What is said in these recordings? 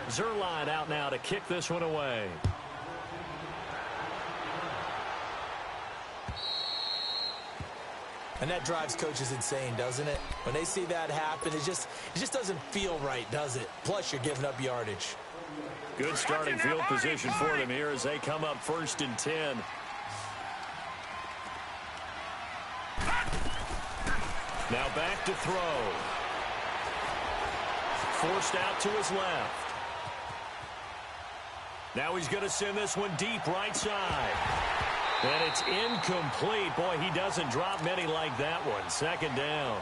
Zerline out now to kick this one away. And that drives coaches insane, doesn't it? When they see that happen, it just doesn't feel right, does it? Plus, you're giving up yardage. Good starting field position for them here as they come up 1st and 10. Now back to throw. Forced out to his left. Now he's going to send this one deep right side. And it's incomplete. Boy, he doesn't drop many like that one. 2nd down.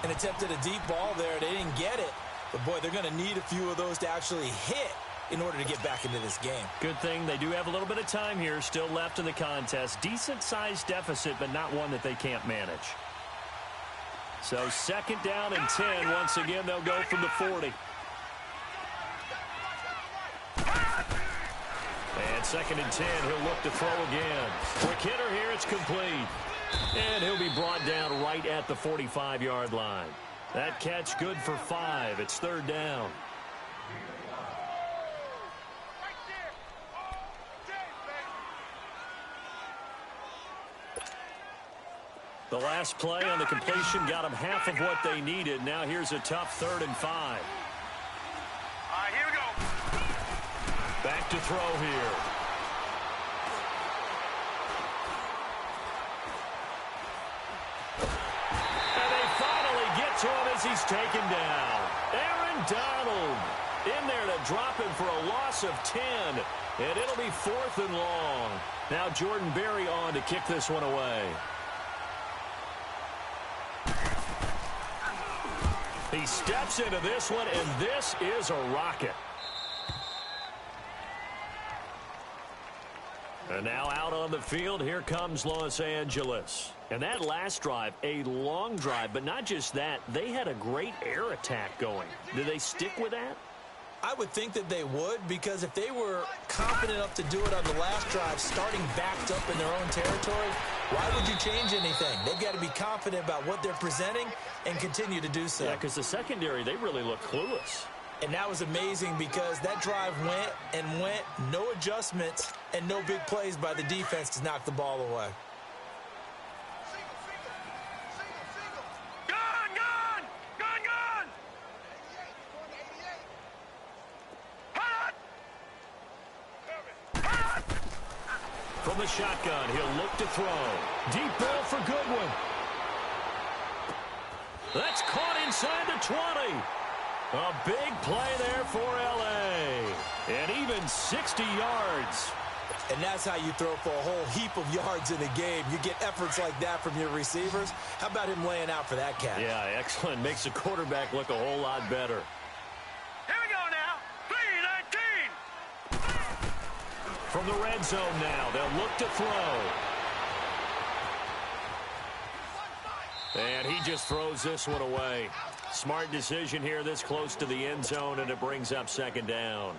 And attempted a deep ball there. They didn't get it. But, boy, they're going to need a few of those to actually hit in order to get back into this game. Good thing they do have a little bit of time here still left in the contest. Decent-sized deficit, but not one that they can't manage. So 2nd down and 10. Once again, they'll go from the 40. And 2nd and 10, he'll look to throw again. Quick hitter here, it's complete. And he'll be brought down right at the 45-yard line. That catch good for 5. It's 3rd down. The last play on the completion got them half of what they needed. Now here's a tough 3rd and 5. All right, here we go. Back to throw here. And they finally get to him as he's taken down. Aaron Donald in there to drop him for a loss of 10. And it'll be 4th and long. Now Jordan Berry on to kick this one away. He steps into this one, and this is a rocket. And now out on the field, here comes Los Angeles. And that last drive, a long drive, but not just that, they had a great air attack going. Do they stick with that? I would think that they would, because if they were confident enough to do it on the last drive, starting backed up in their own territory, why would you change anything? They've got to be confident about what they're presenting and continue to do so. Yeah, because the secondary, they really look clueless. And that was amazing because that drive went and went, no adjustments, and no big plays by the defense to knock the ball away. From the shotgun, he'll look to throw. Deep ball for Goodwin. That's caught inside the 20. A big play there for L.A. And even 60 yards. And that's how you throw for a whole heap of yards in a game. You get efforts like that from your receivers. How about him laying out for that catch? Yeah, excellent. Makes the quarterback look a whole lot better. Here we go now. 3-19. From the red zone now, they'll look to throw. And he just throws this one away. Smart decision here this close to the end zone, and it brings up 2nd down.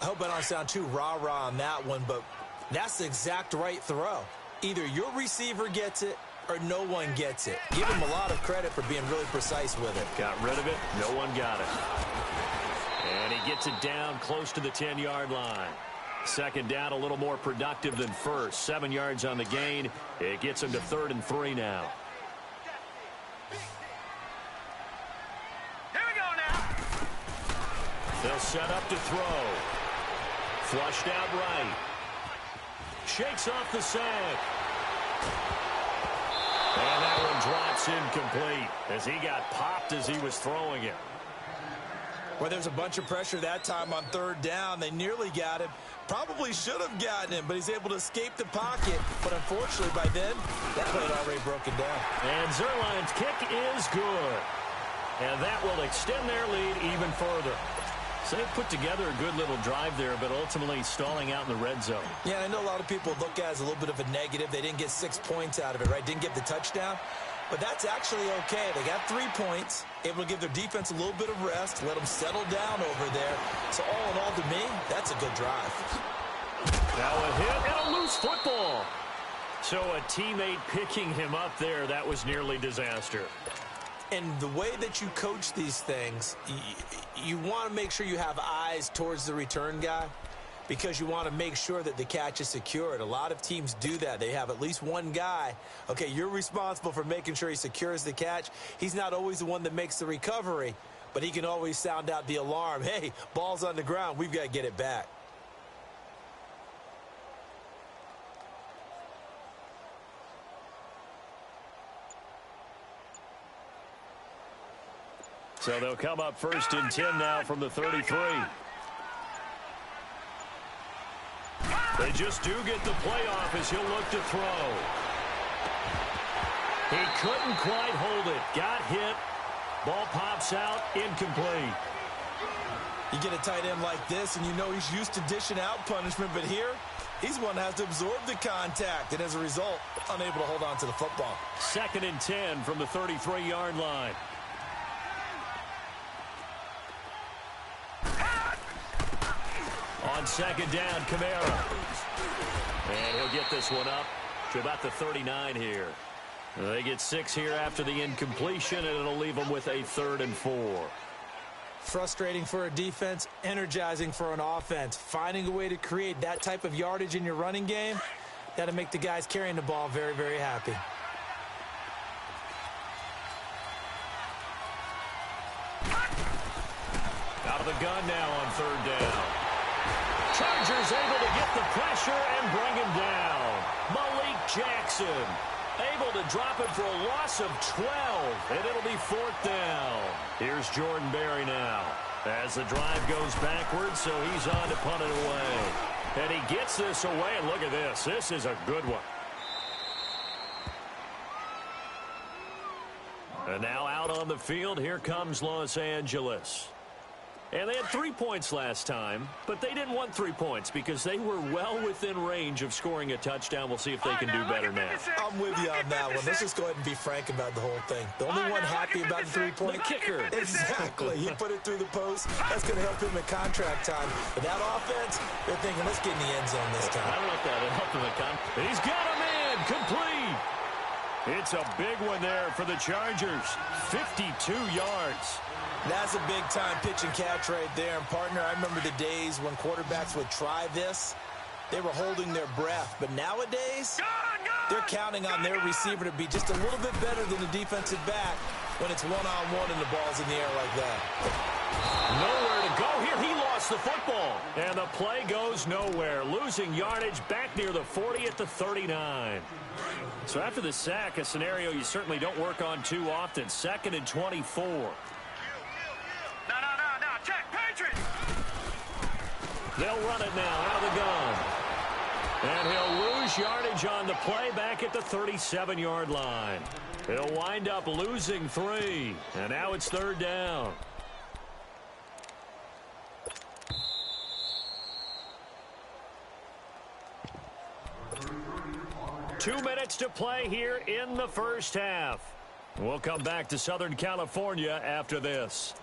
I hope I don't sound too rah-rah on that one, but that's the exact right throw. Either your receiver gets it or no one gets it. Give him a lot of credit for being really precise with it. Got rid of it. No one got it. And he gets it down close to the 10-yard line. 2nd down, a little more productive than first. 7 yards on the gain. It gets him to 3rd and 3 now. Here we go now. They'll set up to throw. Flushed out right. Shakes off the sack. And that one drops incomplete as he got popped as he was throwing it. Well, there's a bunch of pressure that time on 3rd down. They nearly got him. Probably should have gotten him, but he's able to escape the pocket. But unfortunately, by then, that play had already broken down. And Zerline's kick is good. And that will extend their lead even further. So they put together a good little drive there, but ultimately stalling out in the red zone. Yeah, I know a lot of people look at it as a little bit of a negative. They didn't get 6 points out of it, right? Didn't get the touchdown. But that's actually okay. They got 3 points, able to give their defense a little bit of rest, let them settle down over there. So all in all, to me, that's a good drive. Now a hit and a loose football. So a teammate picking him up there, that was nearly disaster. And the way that you coach these things, you want to make sure you have eyes towards the return guy because you want to make sure that the catch is secured. A lot of teams do that. They have at least one guy. Okay, you're responsible for making sure he secures the catch. He's not always the one that makes the recovery, but he can always sound out the alarm. Hey, ball's on the ground. We've got to get it back. So they'll come up first and 10 now from the 33. They just do get the playoff as he'll look to throw. He couldn't quite hold it. Got hit. Ball pops out. Incomplete. You get a tight end like this, and you know he's used to dishing out punishment, but here, he's one that has to absorb the contact, and as a result, unable to hold on to the football. 2nd and 10 from the 33-yard line. On 2nd down, Kamara. And he'll get this one up to about the 39 here. They get 6 here after the incompletion, and it'll leave them with a 3rd and 4. Frustrating for a defense, energizing for an offense. Finding a way to create that type of yardage in your running game, that'll make the guys carrying the ball very, very happy. Out of the gun now on 3rd down. Chargers able to get the pressure and bring him down. Malik Jackson able to drop it for a loss of 12, and it'll be 4th down. Here's Jordan Berry now as the drive goes backwards, so he's on to punt it away. And he gets this away, and look at this. This is a good one. And now out on the field, here comes Los Angeles. And they had 3 points last time, but they didn't want 3 points because they were well within range of scoring a touchdown. We'll see if they can do better now. I'm with you on that one. Let's just go ahead and be frank about the whole thing. The only one happy about the 3-point. The kicker. Exactly. He put it through the post. That's going to help him in contract time. But that offense, they're thinking, let's get in the end zone this time. I don't know if that'll help him in contract. He's got him in. Complete. It's a big one there for the Chargers. 52 yards. That's a big-time pitch and catch right there. And, partner, I remember the days when quarterbacks would try this. They were holding their breath. But nowadays, they're counting on their receiver to be just a little bit better than the defensive back when it's one-on-one and the ball's in the air like that. Nowhere to go here. He lost the football. And the play goes nowhere. Losing yardage back near the 40 at the 39. So after the sack, a scenario you certainly don't work on too often. 2nd and 24. No, check, Patriots! They'll run it now out of the gun. And he'll lose yardage on the play back at the 37-yard line. He'll wind up losing 3. And now it's 3rd down. Two minutes to play here in the first half. We'll come back to Southern California after this.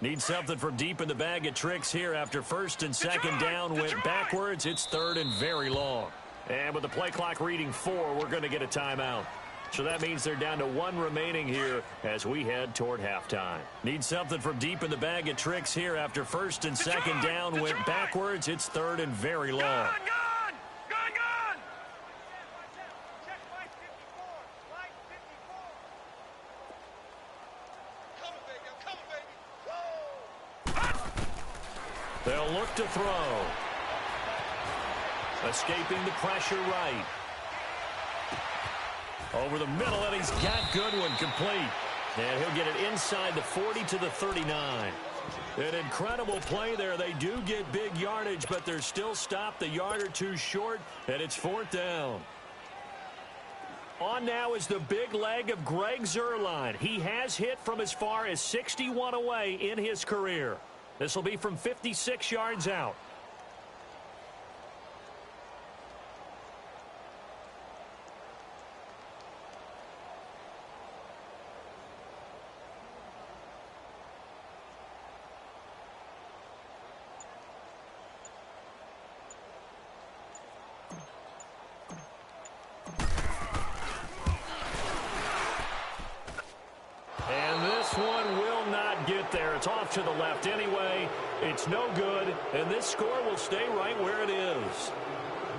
Need something from deep in the bag of tricks here after 1st and 2nd down went backwards. It's 3rd and very long. And with the play clock reading 4, we're going to get a timeout. So that means they're down to 1 remaining here as we head toward halftime. Need something from deep in the bag of tricks here after 1st and 2nd down went backwards. It's 3rd and very long. Gone! They'll look to throw. Escaping the pressure right. Over the middle, and he's got Goodwin complete. And he'll get it inside the 40 to the 39. An incredible play there. They do get big yardage, but they're still stopped a yard or two short, and it's 4th down. On now is the big leg of Greg Zuerlein. He has hit from as far as 61 away in his career. This will be from 56 yards out. It's off to the left anyway. It's no good, and this score will stay right where it is.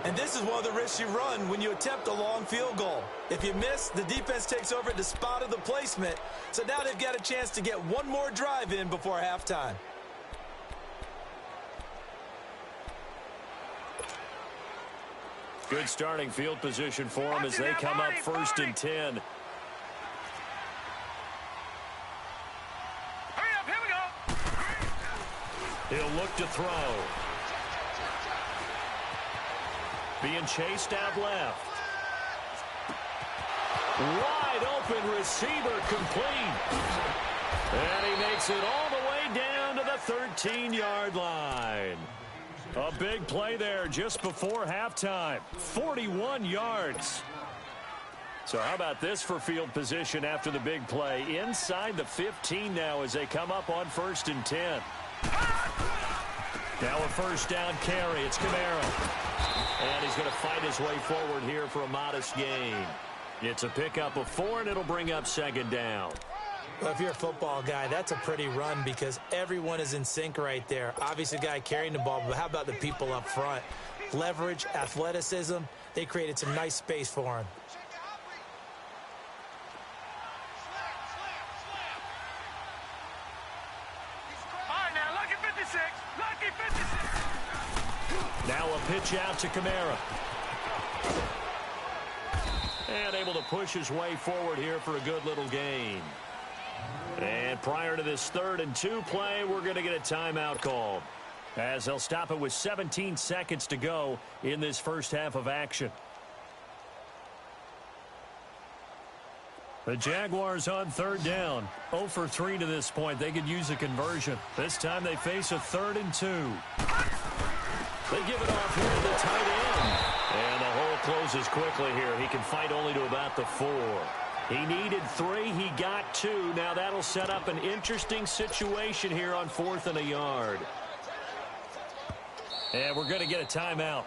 And this is one of the risks you run when you attempt a long field goal. If you miss, the defense takes over at the spot of the placement. So now they've got a chance to get one more drive in before halftime. Good starting field position for them as they come up 1st and 10. Hurry up, here we go. He'll look to throw. Being chased out left. Wide open receiver complete. And he makes it all the way down to the 13-yard line. A big play there just before halftime. 41 yards. So how about this for field position after the big play? Inside the 15 now as they come up on 1st and 10. Now a first down carry. It's Kamara. And he's going to fight his way forward here for a modest gain. It's a pickup of 4, and it'll bring up 2nd down. Well, if you're a football guy, that's a pretty run because everyone is in sync right there. Obviously, the guy carrying the ball, but how about the people up front? Leverage, athleticism, they created some nice space for him. All right, now, lucky 56. Lucky 56. Now a pitch out to Kamara. And able to push his way forward here for a good little gain. And prior to this 3rd and 2 play, we're going to get a timeout called, as they'll stop it with 17 seconds to go in this first half of action. The Jaguars on 3rd down. 0 for 3 to this point. They could use a conversion. This time they face a 3rd and 2. They give it off here to the tight end. And the hole closes quickly here. He can fight only to about the 4. He needed 3. He got 2. Now that'll set up an interesting situation here on 4th and a yard. And we're going to get a timeout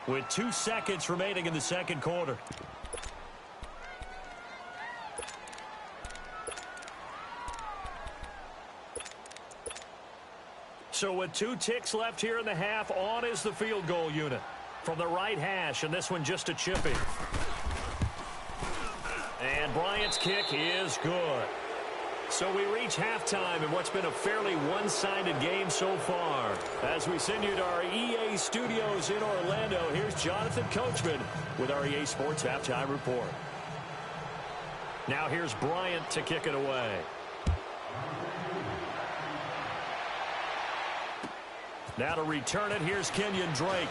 with 2 seconds remaining in the 2nd quarter. So with 2 ticks left here in the half, on is the field goal unit from the right hash, and this one just a chippy. And Bryant's kick is good. So we reach halftime in what's been a fairly one-sided game so far. As we send you to our EA studios in Orlando, here's Jonathan Coachman with our EA Sports Halftime Report. Now here's Bryant to kick it away. Now to return it, here's Kenyon Drake.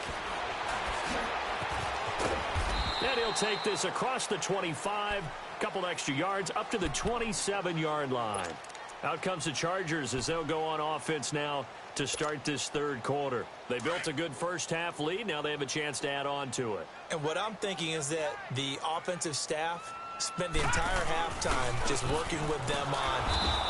And he'll take this across the 25, couple extra yards, up to the 27-yard line. Out comes the Chargers as they'll go on offense now to start this 3rd quarter. They built a good first half lead. Now they have a chance to add on to it. And what I'm thinking is that the offensive staff spent the entire halftime just working with them on,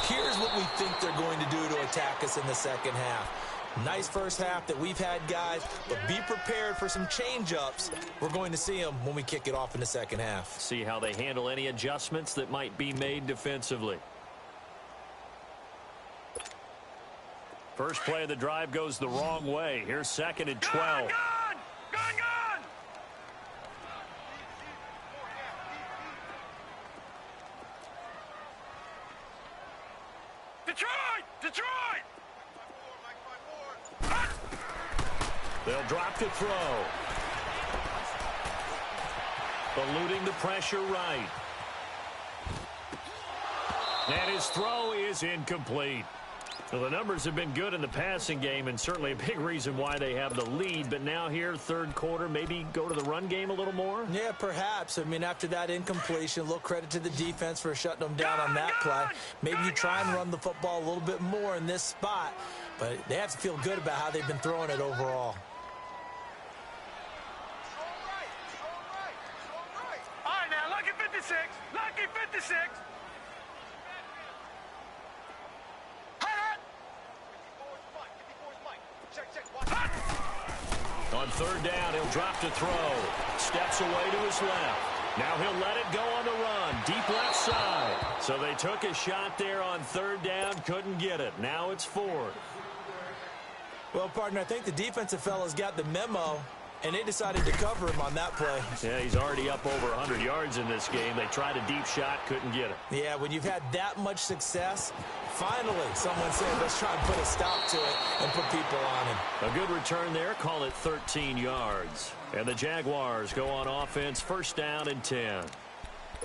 here's what we think they're going to do to attack us in the 2nd half. Nice first half that we've had, guys, but be prepared for some change-ups. We're going to see them when we kick it off in the 2nd half. See how they handle any adjustments that might be made defensively. First play of the drive goes the wrong way. Here's 2nd and 12. Gone! Detroit! They'll drop to throw. Eluding the pressure right. And his throw is incomplete. Well, the numbers have been good in the passing game and certainly a big reason why they have the lead. But now here, 3rd quarter, maybe go to the run game a little more? Yeah, perhaps. I mean, after that incompletion, a little credit to the defense for shutting them down on that play. Maybe you try and run the football a little bit more in this spot. But they have to feel good about how they've been throwing it overall. All right, now, lucky 56. Lucky 56. On 3rd down, he'll drop to throw. Steps away to his left. Now he'll let it go on the run. Deep left side. So they took a shot there on third down. Couldn't get it. Now it's fourth. Well, partner, I think the defensive fellas got the memo, and they decided to cover him on that play. Yeah, he's already up over 100 yards in this game. They tried a deep shot, couldn't get it. Yeah, when you've had that much success, finally someone said, let's try and put a stop to it and put people on him. A good return there. Call it 13 yards. And the Jaguars go on offense, first down and 10.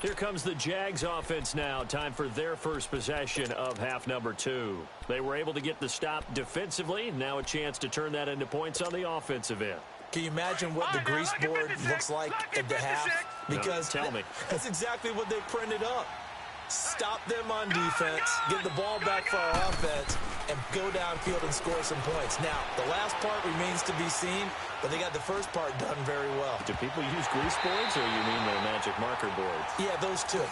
Here comes the Jags offense now. Time for their first possession of half number 2. They were able to get the stop defensively. Now a chance to turn that into points on the offensive end. Can you imagine what the grease board looks like at the half? Because no, tell me. That's exactly what they printed up. Stop them on defense, get the ball back for our offense, and go downfield and score some points. Now, the last part remains to be seen, but they got the first part done very well. Do people use grease boards, or you mean the magic marker boards? Yeah, those two.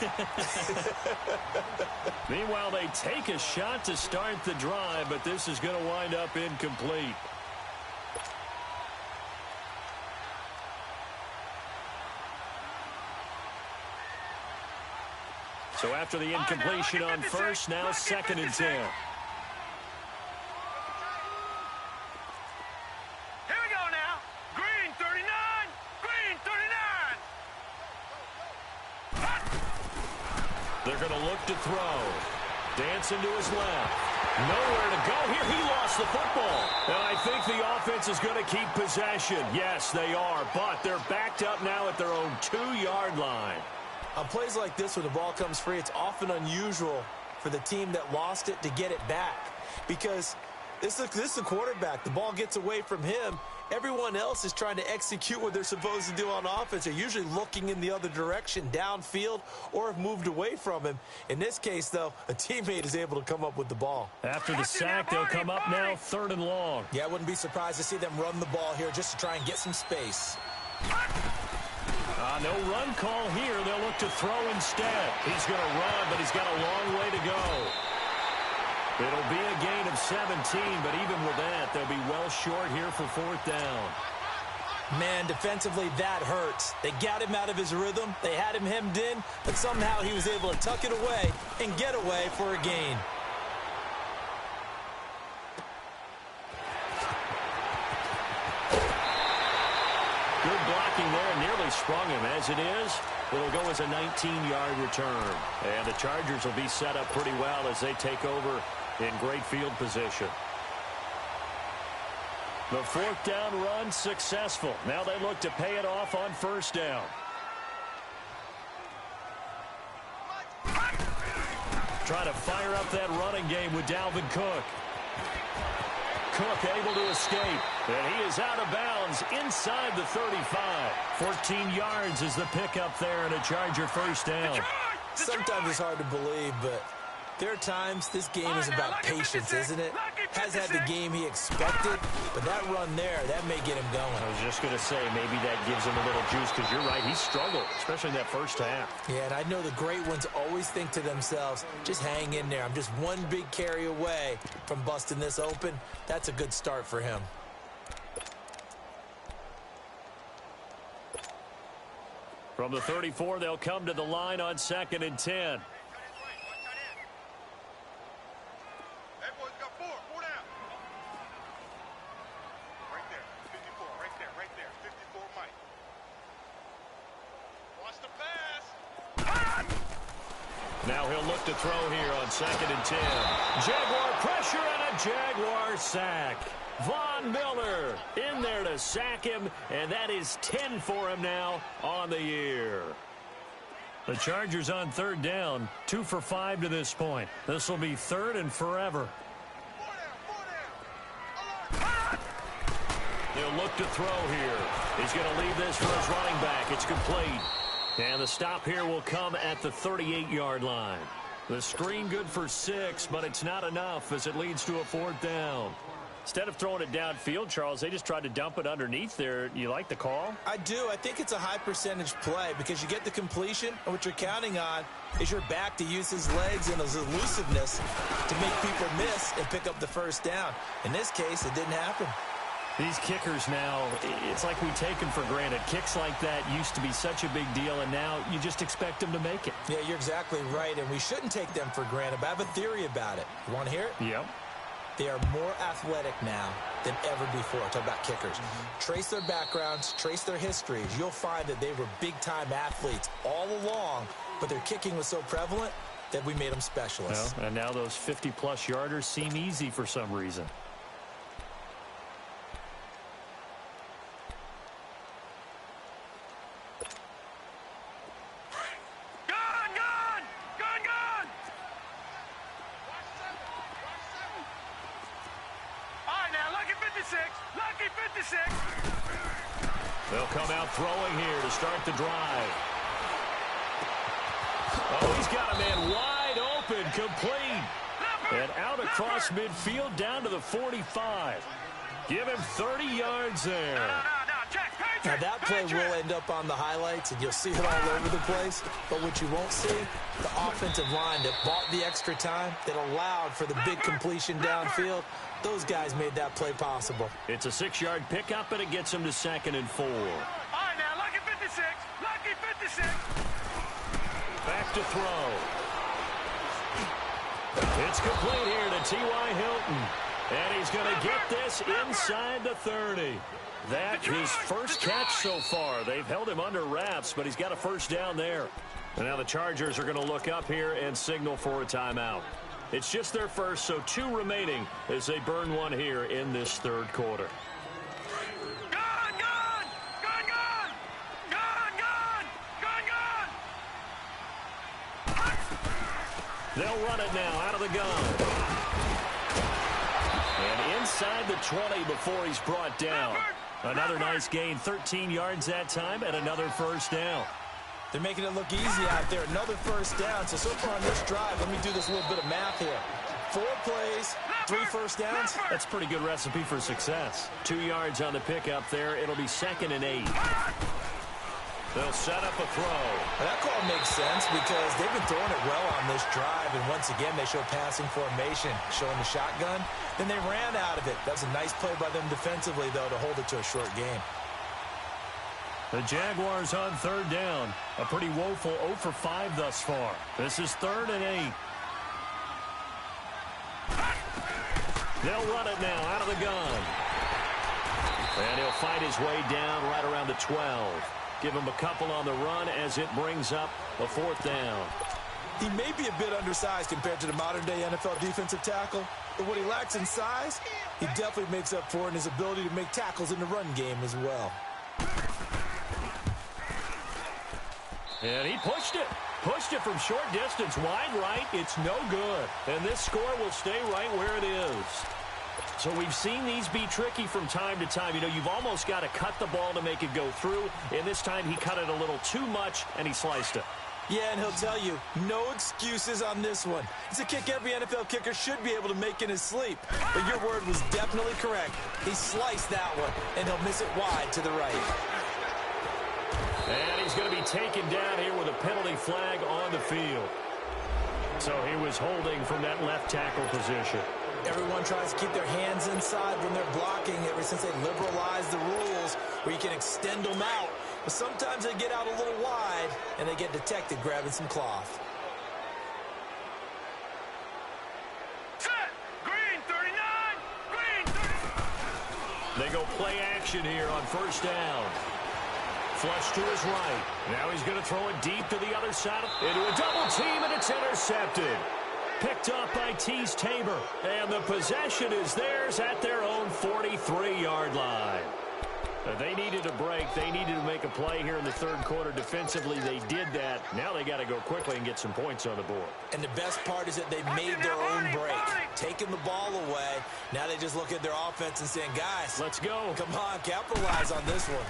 Meanwhile, they take a shot to start the drive, but this is going to wind up incomplete. So after the incompletion on first, now second and 10. Here we go now. Green 39. Green 39. They're going to look to throw. Dancing to his left. Nowhere to go here. He lost the football. And I think the offense is going to keep possession. Yes, they are. But they're backed up now at their own 2-yard line. On plays like this, when the ball comes free, it's often unusual for the team that lost it to get it back. Because this is a quarterback. The ball gets away from him. Everyone else is trying to execute what they're supposed to do on offense. They're usually looking in the other direction, downfield, or have moved away from him. In this case, though, a teammate is able to come up with the ball. After the sack, they'll come up now third and long. Yeah, I wouldn't be surprised to see them run the ball here just to try and get some space. No run call here. They'll look to throw instead. He's going to run, but he's got a long way to go. It'll be a gain of 17, but even with that, they'll be well short here for fourth down. Man, defensively, that hurts. They got him out of his rhythm. They had him hemmed in, but somehow he was able to tuck it away and get away for a gain. Good blocking there, nearly sprung him. As it is, it'll go as a 19-yard return. And the Chargers will be set up pretty well as they take over in great field position. The fourth down run successful. Now they look to pay it off on first down. Try to fire up that running game with Dalvin Cook. Cook able to escape, and he is out of bounds inside the 35. 14 yards is the pickup there, and a Charger first down. Sometimes it's hard to believe, but there are times this game is about patience, isn't it? Has had the game he expected, but that run there, that may get him going. I was just going to say, maybe that gives him a little juice, because you're right, he struggled, especially in that first half. Yeah, and I know the great ones always think to themselves, just hang in there. I'm just one big carry away from busting this open. That's a good start for him. From the 34, they'll come to the line on second and 10. Now he'll look to throw here on second and 10. Jaguar pressure and a Jaguar sack. Von Miller in there to sack him, and that is 10 for him now on the year. The Chargers on third down, 2 for 5 to this point. This will be third and forever. He'll look to throw here. He's going to leave this for his running back. It's complete. And the stop here will come at the 38-yard line. The screen good for 6, but it's not enough as it leads to a fourth down. Instead of throwing it downfield, Charles, they just tried to dump it underneath there. You like the call? I do. I think it's a high-percentage play because you get the completion, and what you're counting on is your back to use his legs and his elusiveness to make people miss and pick up the first down. In this case, it didn't happen. These kickers now, it's like we take them for granted. Kicks like that used to be such a big deal, and now you just expect them to make it. Yeah, you're exactly right, and we shouldn't take them for granted, but I have a theory about it. You want to hear it? Yep. They are more athletic now than ever before. Talk about kickers. Trace their backgrounds, trace their histories. You'll find that they were big-time athletes all along, but their kicking was so prevalent that we made them specialists. Well, and now those 50-plus yarders seem easy for some reason. Lucky 56. They'll come out throwing here to start the drive. Oh, he's got a man wide open, complete. And out across midfield down to the 45. Give him 30 yards there. Now that play will end up on the highlights, and you'll see it all over the place. But what you won't see, the offensive line that bought the extra time, that allowed for the big completion downfield, those guys made that play possible. It's a 6-yard pickup, and it gets him to 2nd and 4. All right, now, lucky 56. Lucky 56. Back to throw. It's complete here to T.Y. Hilton. And he's going to get this inside the 30. That's his first catch so far. They've held him under wraps, but he's got a first down there. And now the Chargers are going to look up here and signal for a timeout. It's just their first, so 2 remaining as they burn one here in this third quarter. They'll run it now out of the gun. And inside the 20 before he's brought down. Another nice gain, 13 yards that time, and another first down. They're making it look easy out there. Another first down. So far on this drive, let me do this little bit of math here. 4 plays, 3 first downs. That's a pretty good recipe for success. 2 yards on the pickup there. It'll be 2nd and 8. They'll set up a throw. Well, that call makes sense because they've been throwing it well on this drive, and once again they show passing formation, showing the shotgun. Then they ran out of it. That was a nice play by them defensively, though, to hold it to a short game. The Jaguars on 3rd down. A pretty woeful 0 for 5 thus far. This is 3rd and 8. They'll run it now out of the gun. And he'll find his way down right around the 12. Give him a couple on the run as it brings up a 4th down. He may be a bit undersized compared to the modern-day NFL defensive tackle, but what he lacks in size, he definitely makes up for in his ability to make tackles in the run game as well. And he pushed it. Pushed it from short distance, wide right. It's no good. And this score will stay right where it is. So we've seen these be tricky from time to time. You know, you've almost got to cut the ball to make it go through. And this time he cut it a little too much, and he sliced it. Yeah, and he'll tell you, no excuses on this one. It's a kick every NFL kicker should be able to make in his sleep. But your word was definitely correct. He sliced that one, and he'll miss it wide to the right. And he's going to be taken down here with a penalty flag on the field. So he was holding from that left tackle position. Everyone tries to keep their hands inside when they're blocking ever since they liberalized the rules where you can extend them out. But sometimes they get out a little wide, and they get detected grabbing some cloth. Set! Green 39! Green 39! They go play action here on 1st down. Flush to his right. Now he's going to throw it deep to the other side. Into a double team, and it's intercepted. Picked off by Tease Tabor. And the possession is theirs at their own 43-yard line. They needed a break. They needed to make a play here in the 3rd quarter. Defensively, they did that. Now they got to go quickly and get some points on the board. And the best part is that they made their own break. Taking the ball away. Now they just look at their offense and saying, guys, let's go. Come on, capitalize on this one.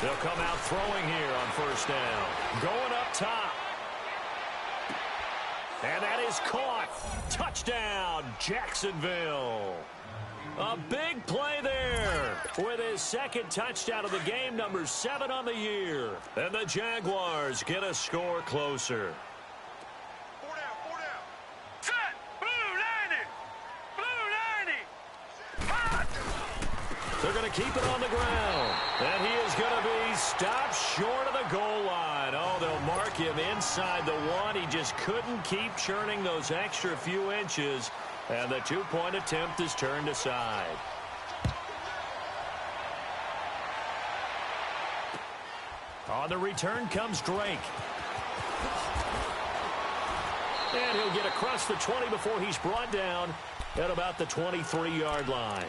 They'll come out throwing here on 1st down. Going up top. And that is caught. Touchdown, Jacksonville. A big play there with his 2nd touchdown of the game, number 7 on the year. And the Jaguars get a score closer. 4 down. Set! Blue 90! Blue 90! Hot! going to keep it on the ground. And he is going to be stopped short of the goal line. Oh, they'll mark him inside the one. He just couldn't keep churning those extra few inches. And the two-point attempt is turned aside. On the return comes Drake. And he'll get across the 20 before he's brought down at about the 23-yard line.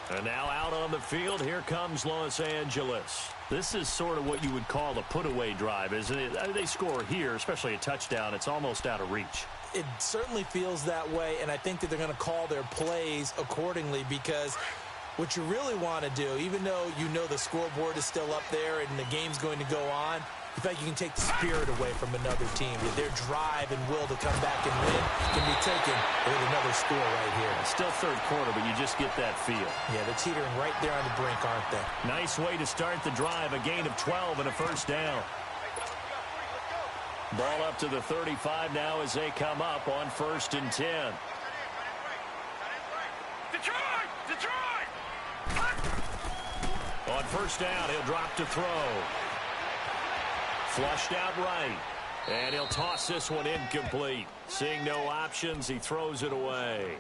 And now out on the field, here comes Los Angeles. This is sort of what you would call a put-away drive, isn't it? They score here, especially a touchdown. It's almost out of reach. It certainly feels that way, and I think that they're going to call their plays accordingly, because what you really want to do, even though you know the scoreboard is still up there and the game's going to go on, you think you can take the spirit away from another team. Their drive and will to come back and win can be taken with another score right here. Still third quarter, but you just get that feel. Yeah, they're teetering right there on the brink, aren't they? Nice way to start the drive, a gain of 12 and a first down. Ball up to the 35 now as they come up on 1st and 10. Detroit! Detroit! On 1st down, he'll drop to throw. Flushed out right. And he'll toss this one incomplete. Seeing no options, he throws it away.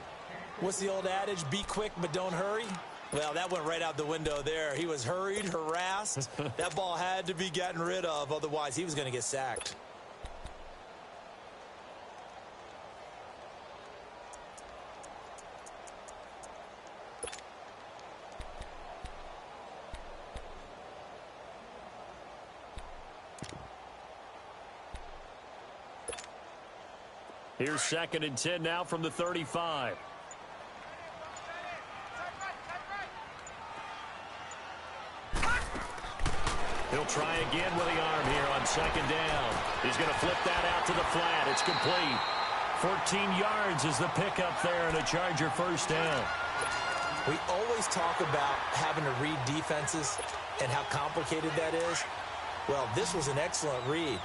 What's the old adage? Be quick, but don't hurry? Well, that went right out the window there. He was hurried, harassed. That ball had to be gotten rid of. Otherwise, he was going to get sacked. Here's 2nd and 10 now from the 35. He'll try again with the arm here on 2nd down. He's going to flip that out to the flat. It's complete. 14 yards is the pickup there and a Charger first down. We always talk about having to read defenses and how complicated that is. Well, this was an excellent read.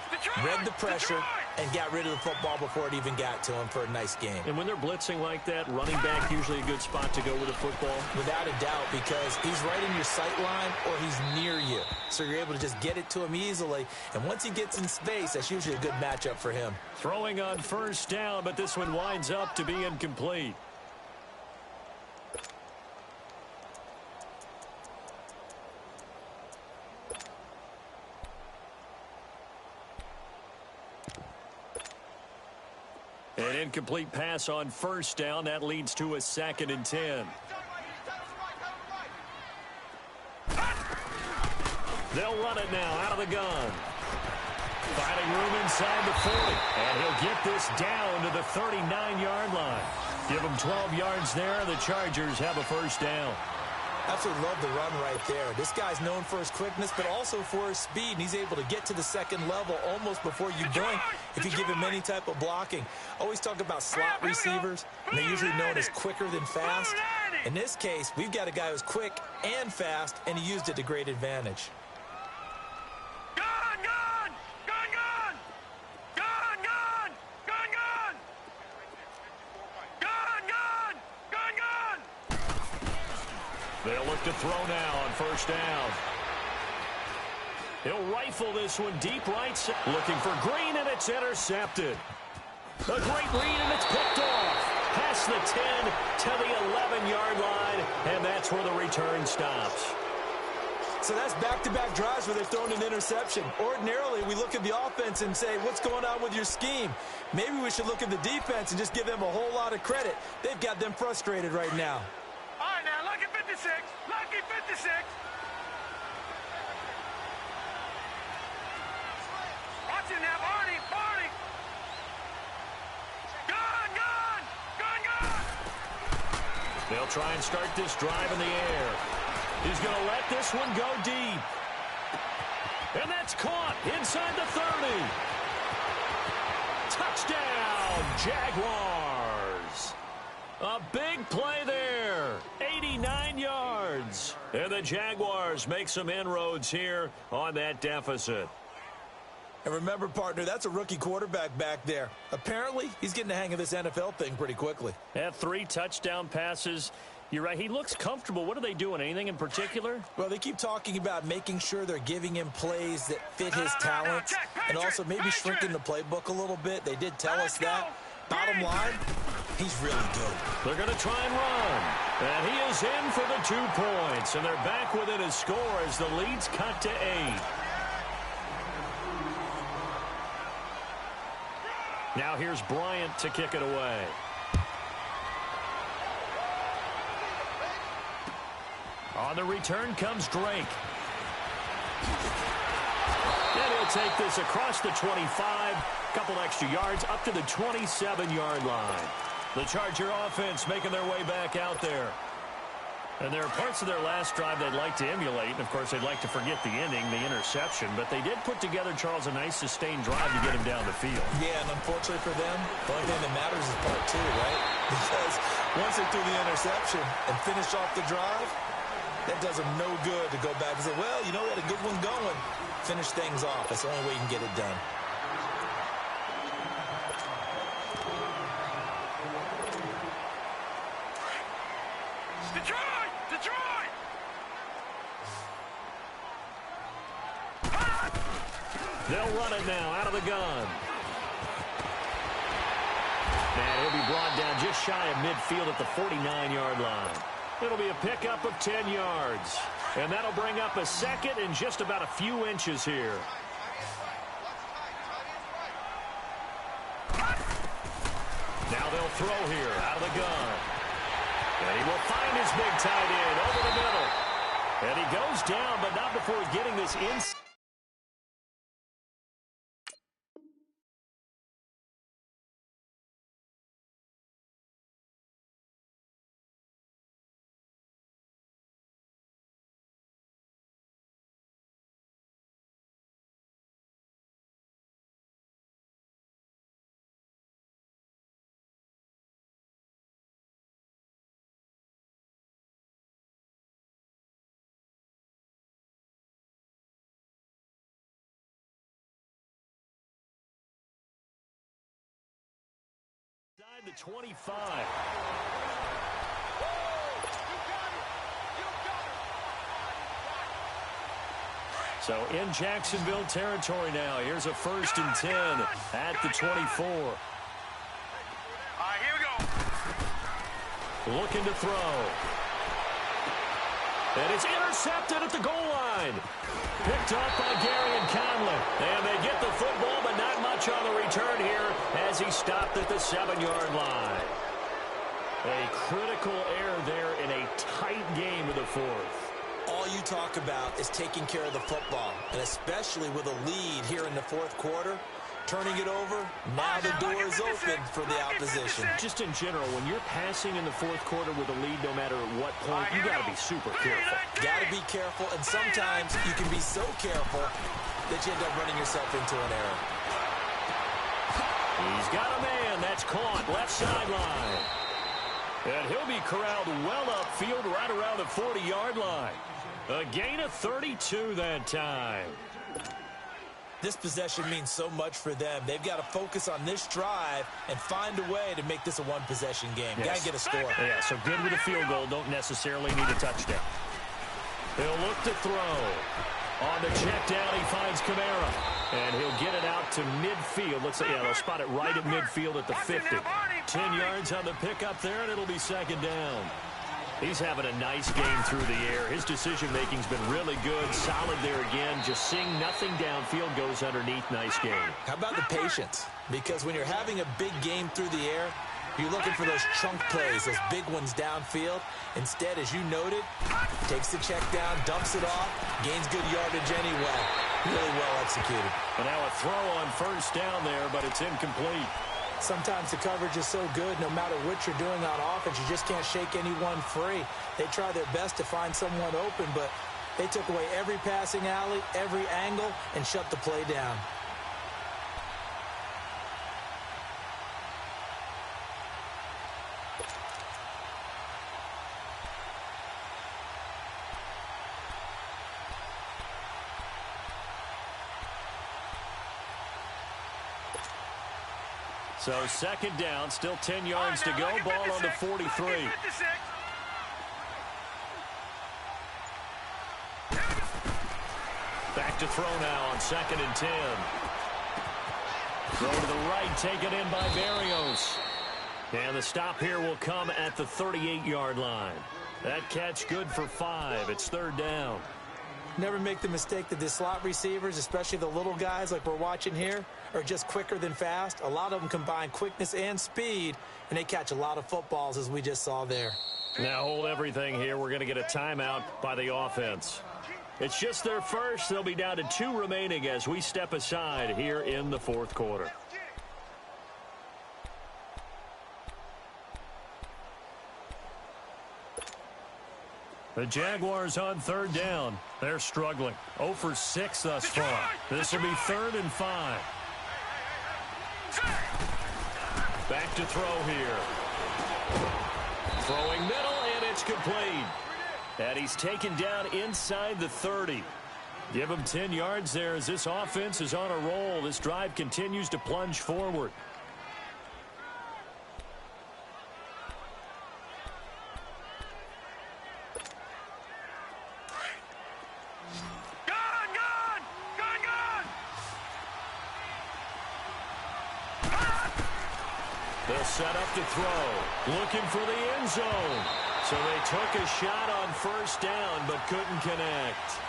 Read the pressure and got rid of the football before it even got to him for a nice game. And when they're blitzing like that, running back usually a good spot to go with the football. Without a doubt, because he's right in your sight line or he's near you. So you're able to just get it to him easily. And once he gets in space, that's usually a good matchup for him. Throwing on 1st down, but this one winds up to be incomplete. An incomplete pass on 1st down. That leads to a 2nd and 10. They'll run it now out of the gun. Finding room inside the 40. And he'll get this down to the 39-yard line. Give him 12 yards there. The Chargers have a first down. Absolutely love the run right there. This guy's known for his quickness, but also for his speed. And he's able to get to the 2nd level almost before you blink if you give him any type of blocking. Always talk about slot receivers, and they're usually known as quicker than fast. In this case, we've got a guy who's quick and fast, and he used it to great advantage. They'll look to throw now on 1st down. He'll rifle this one deep right. Looking for Green, and it's intercepted. A great read, and it's picked off. Past the 10 to the 11-yard line, and that's where the return stops. So that's back-to-back drives where they've thrown an interception. Ordinarily, we look at the offense and say, what's going on with your scheme? Maybe we should look at the defense and just give them a whole lot of credit. They've got them frustrated right now. All right, now, lucky 56. Lucky 56. Watch it now, Barney. Barney. Gun. They'll try and start this drive in the air. He's going to let this one go deep. And that's caught inside the 30. Touchdown, Jaguars. A big play there. 89 yards. And the Jaguars make some inroads here on that deficit. And remember, partner, that's a rookie quarterback back there. Apparently, he's getting the hang of this NFL thing pretty quickly. Had 3 touchdown passes You're right. He looks comfortable. What are they doing? Anything in particular? Well, they keep talking about making sure they're giving him plays that fit his talents and also maybe shrinking the playbook a little bit. They did tell us that. Bottom line, he's really good. They're going to try and run. And he is in for the 2 points. And they're back within a score as the lead's cut to 8. Now here's Bryant to kick it away. On the return comes Drake. And he'll take this across the 25. Couple extra yards up to the 27-yard line. The Charger offense making their way back out there. And there are parts of their last drive they'd like to emulate. And, of course, they'd like to forget the ending, the interception. But they did put together, Charles, a nice sustained drive to get him down the field. Yeah, and unfortunately for them, the only thing that matters is part 2, right? Because once they threw the interception and finished off the drive, that does them no good to go back and say, well, you know, we had a good one going. Finish things off. That's the only way you can get it done. Detroit! Detroit! They'll run it now out of the gun. And he'll be brought down just shy of midfield at the 49-yard line. It'll be a pickup of 10 yards. And that'll bring up a second in just about a few inches here. Now they'll throw here out of the gun. And he will find his big tight end over the middle. And he goes down, but not before getting this inside. The 25. So in Jacksonville territory now. Here's a 1st and 10 at the 24. All right, here we go. Looking to throw. And it's intercepted at the goal line. Picked up by Gary and Conley. And they get the football, but not much on the return here as he stopped at the 7-yard line. A critical error there in a tight game of the 4th. All you talk about is taking care of the football, and especially with a lead here in the 4th quarter. Turning it over, now the door is open for the opposition. Just in general, when you're passing in the 4th quarter with a lead, no matter at what point, you got to be super careful. Got to be careful, and sometimes you can be so careful that you end up running yourself into an error. He's got a man. That's caught. Left sideline. And he'll be corralled well upfield right around the 40-yard line. A gain of 32 that time. This possession means so much for them. They've got to focus on this drive and find a way to make this a one-possession game. Yes. Got to get a score. Yeah, so good with a field goal. Don't necessarily need a touchdown. He'll look to throw. On the check down, he finds Kamara. And he'll get it out to midfield. Let's say, yeah, they'll spot it right at midfield at the 50. 10 yards on the pickup there, and it'll be 2nd down. He's having a nice game through the air. His decision-making's been really good. Solid there again. Just seeing nothing downfield, goes underneath. Nice game. How about the patience? Because when you're having a big game through the air, you're looking for those chunk plays, those big ones downfield. Instead, as you noted, takes the check down, dumps it off, gains good yardage anyway. Really well executed. And now a throw on 1st down there, but it's incomplete. Sometimes the coverage is so good, no matter what you're doing on offense, you just can't shake anyone free. They try their best to find someone open, but they took away every passing alley, every angle, and shut the play down. So 2nd down, still 10 yards to go. Ball on the 43. to throw now on 2nd and 10. Throw to the right, taken in by Berrios. And the stop here will come at the 38-yard line. That catch good for 5. It's 3rd down. Never make the mistake that the slot receivers, especially the little guys like we're watching here, are just quicker than fast. A lot of them combine quickness and speed, and they catch a lot of footballs, as we just saw there. Now hold everything here. We're going to get a timeout by the offense. It's just their first. They'll be down to 2 remaining as we step aside here in the 4th quarter. The Jaguars on 3rd down. They're struggling. 0 for 6 thus far. This will be 3rd and 5. Back to throw here. Throwing middle, and it's complete. And he's taken down inside the 30. Give him 10 yards there as this offense is on a roll. This drive continues to plunge forward. They'll set up to throw. Looking for the end zone. So they took a shot on 1st down but couldn't connect.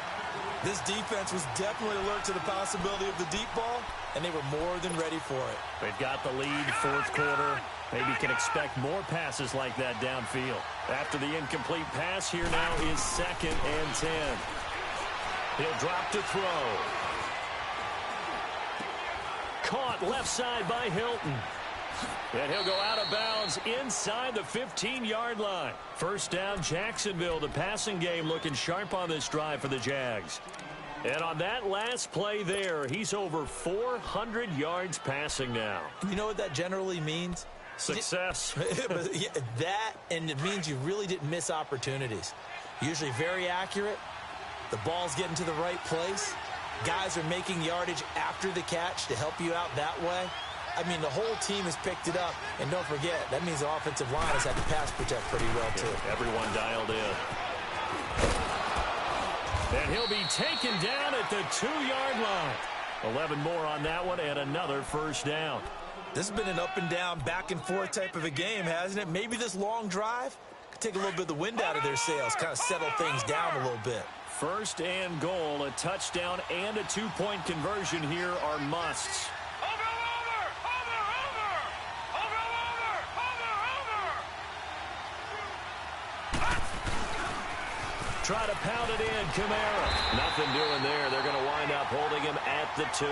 This defense was definitely alert to the possibility of the deep ball, and they were more than ready for it. They've got the lead, 4th quarter. Maybe can expect more passes like that downfield. After the incomplete pass, here now is 2nd and 10. He'll drop to throw. Caught left side by Hilton. And he'll go out of bounds inside the 15-yard line. 1st down, Jacksonville. The passing game looking sharp on this drive for the Jags. And on that last play there, he's over 400 yards passing now. You know what that generally means? Success. Yeah, that, and it means you really didn't miss opportunities. Usually very accurate. The ball's getting to the right place. Guys are making yardage after the catch to help you out that way. I mean, the whole team has picked it up. And don't forget, that means the offensive line has had to pass protect pretty well, too. Yeah, everyone dialed in. And he'll be taken down at the 2-yard line. 11 more on that one and another 1st down. This has been an up and down, back and forth type of a game, hasn't it? Maybe this long drive could take a little bit of the wind out of their sails, kind of settle things down a little bit. 1st and goal, a touchdown and a 2-point conversion here are musts. Try to pound it in, Kamara. Nothing doing there. They're going to wind up holding him at the 2.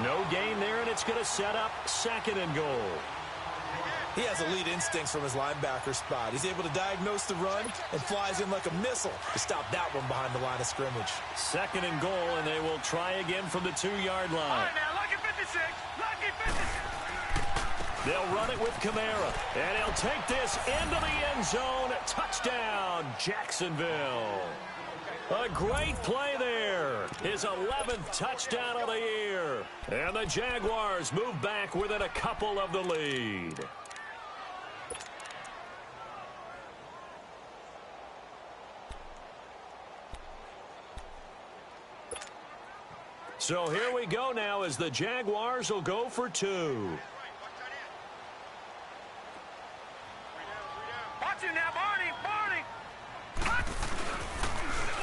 No gain there, and it's going to set up 2nd and goal. He has elite instincts from his linebacker spot. He's able to diagnose the run and flies in like a missile to stop that one behind the line of scrimmage. 2nd and goal, and they will try again from the 2-yard line. All right, now, lucky 56. Lucky 56. They'll run it with Kamara, and he'll take this into the end zone. Touchdown, Jacksonville. A great play there. His 11th touchdown of the year. And the Jaguars move back within a couple of the lead. So here we go now as the Jaguars will go for 2. Now, Barney.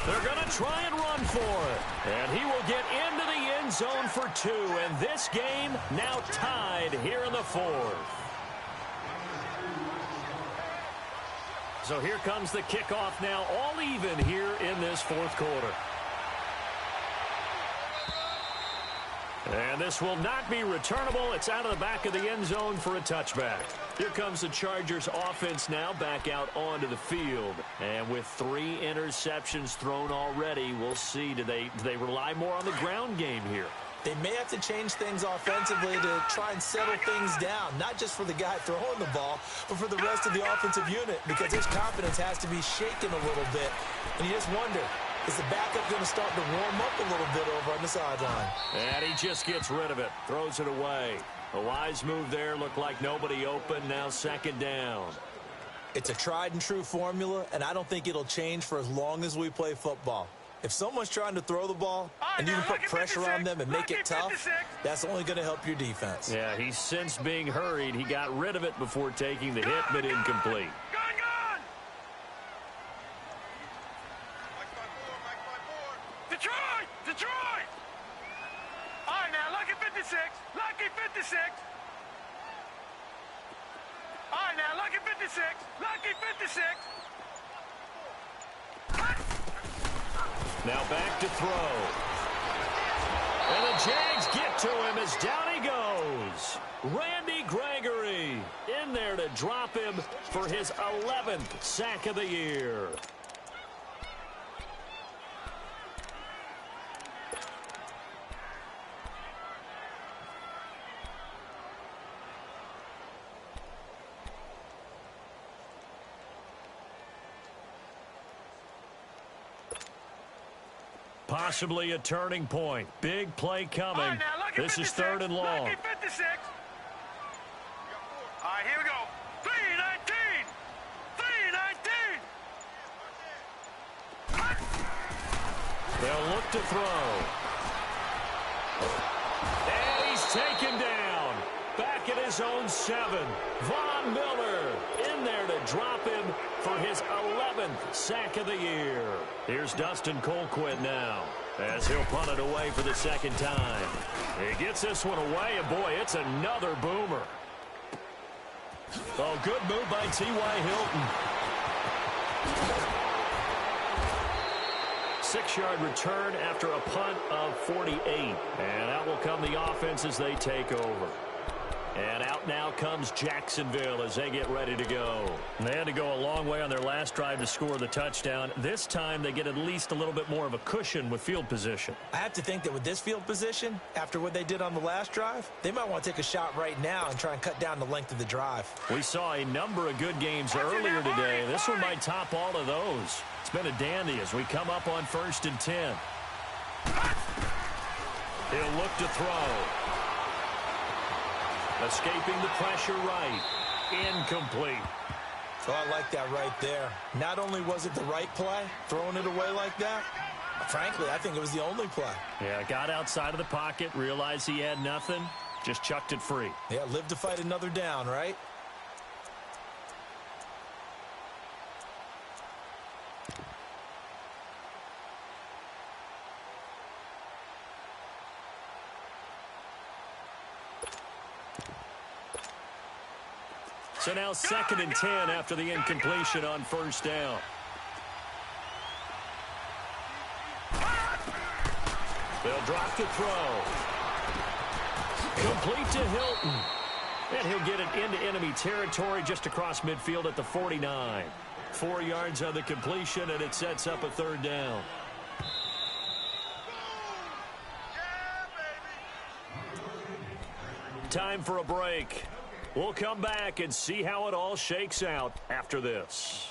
They're going to try and run for it. And he will get into the end zone for 2. And this game now tied here in the 4th. So here comes the kickoff now, all even here in this 4th quarter. And this will not be returnable. It's out of the back of the end zone for a touchback. Here comes the Chargers offense now back out onto the field. And with 3 interceptions thrown already, we'll see. Do they rely more on the ground game here? They may have to change things offensively to try and settle things down, not just for the guy throwing the ball, but for the rest of the offensive unit, because his confidence has to be shaken a little bit. And you just wonder, is the backup going to start to warm up a little bit over on the sideline? And he just gets rid of it, throws it away. A wise move there, looked like nobody open, now 2nd down. It's a tried and true formula, and I don't think it'll change for as long as we play football. If someone's trying to throw the ball and you can put pressure on them and make it tough, that's only going to help your defense. Yeah, he sensed being hurried. He got rid of it before taking the hit, but incomplete. Gone! Detroit! All right, now, lucky 56. Lucky 56. All right, now, lucky 56. Lucky 56. Now back to throw. And the Jags get to him as down he goes. Randy Gregory in there to drop him for his 11th sack of the year. Possibly a turning point. Big play coming. Right, now, this 56. is third and long. Lucky 56. All right, here we go. 3-19. 3-19. They'll look to throw. And he's taken down. Back at his own 7. Von Miller in there to drop him for his 11th sack of the year. Here's Dustin Colquitt now as he'll punt it away for the second time. He gets this one away, and boy, it's another boomer. Oh, good move by T.Y. Hilton. 6-yard return after a punt of 48. And out will come the offense as they take over. And out now comes Jacksonville as they get ready to go. They had to go a long way on their last drive to score the touchdown. This time they get at least a little bit more of a cushion with field position. I have to think that with this field position, after what they did on the last drive, they might want to take a shot right now and try and cut down the length of the drive. We saw a number of good games earlier today. This one might top all of those. It's been a dandy as we come up on 1st and 10. He'll look to throw. Escaping the pressure right. Incomplete. So I like that right there. Not only was it the right play, throwing it away like that, frankly, I think it was the only play. Yeah, got outside of the pocket, realized he had nothing, just chucked it free. Yeah, live to fight another down, right? So now 2nd and 10 after the incompletion on 1st down. They'll drop to throw. Complete to Hilton. And he'll get it into enemy territory just across midfield at the 49. 4 yards on the completion, and it sets up a 3rd down. Time for a break. We'll come back and see how it all shakes out after this.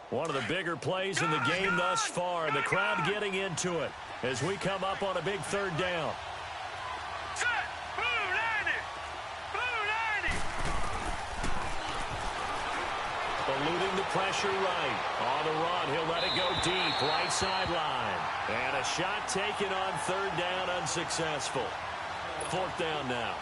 One of the bigger plays in the game thus far, and the crowd getting into it as we come up on a big 3rd down. Eluding the pressure right. On the run, he'll let it go deep, right sideline. And a shot taken on 3rd down, unsuccessful. 4th down now.